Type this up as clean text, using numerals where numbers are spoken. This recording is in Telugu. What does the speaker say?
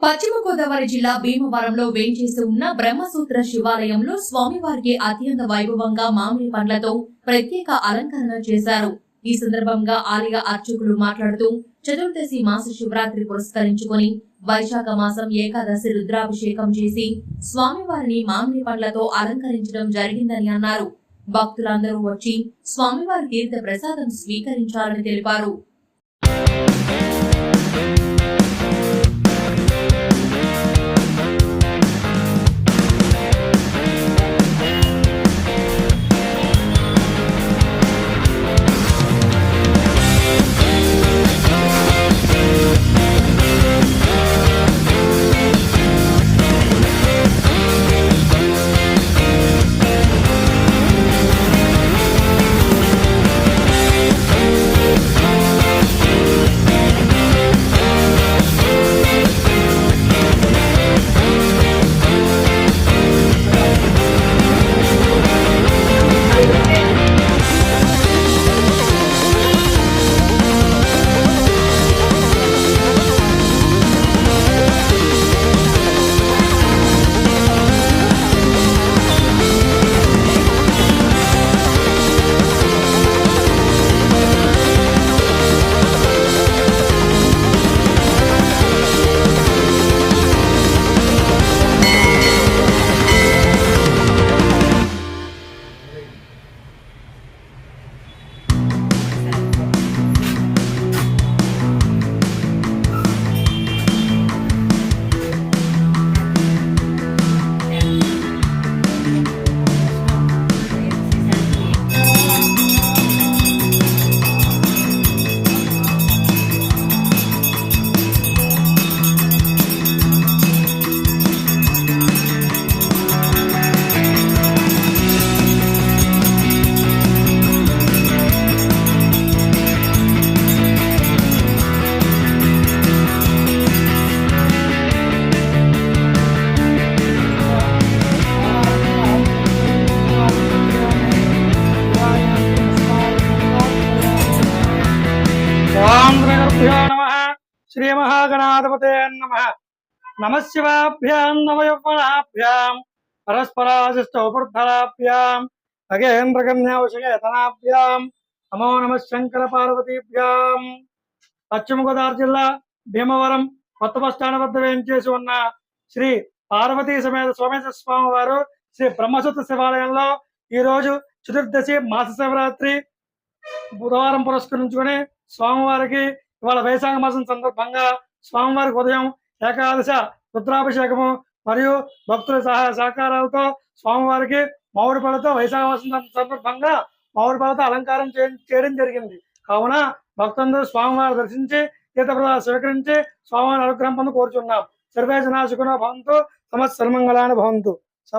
పశ్చిమ గోదావరి జిల్లా భీమవరంలో వేంచేసి ఉన్న బ్రహ్మసూత్ర శివాలయంలో స్వామివారికి అత్యంత వైభవంగా మామిడి పండ్లతో ప్రత్యేక అలంకరణ చేశారు. ఈ సందర్భంగా ఆలయ అర్చకులు మాట్లాడుతూ చతుర్దశి మాస శివరాత్రి పురస్కరించుకుని వైశాఖ మాసం ఏకాదశి రుద్రాభిషేకం చేసి స్వామివారిని మామిడి పండ్లతో అలంకరించడం జరిగిందని అన్నారు. భక్తులందరూ వచ్చి స్వామివారి తీర్థ ప్రసాదం స్వీకరించాలని తెలిపారు. श्री महागणाधिपते नमः। नमः शिवाभ्यां नवयौवनाभ्यां परस्पराजिष्टौपुर्धराभ्यां खगेन्द्रकन्यावशयतनाभ्यां नमो नमः शंकर पार्वतीभ्यां। పశ్చిమ గోదావరి జిల్లా భీమవరం కొత్త బస్ స్టాండ్ వద్ద వేయించేసి ఉన్న శ్రీ పార్వతీ సమేత సోమేశ్వర స్వామి వారు శ్రీ బ్రహ్మసూత్ర శివాలయంలో ఈ రోజు చతుర్దశి మాస శివరాత్రి బుధవారం పురస్కరించుకొని స్వామివారికి ఇవాళ వైశాఖ మాసం సందర్భంగా స్వామివారికి ఉదయం ఏకాదశ రుద్రాభిషేకము మరియు భక్తుల సహాయ సహకారాలతో స్వామివారికి మామిడి పళ్ళతో వైశాఖ మాసం సందర్భంగా మామిడి పళ్ళతో అలంకారం చేయడం జరిగింది. కావున భక్తులందరూ స్వామివారి దర్శించి తీర్థప్రసాదాలు స్వీకరించి స్వామివారి అనుగ్రహం పొంది కోరుచున్నాం. సర్వే జనా సుఖినో భవంతు, సమస్త సన్మంగళాని భవంతు.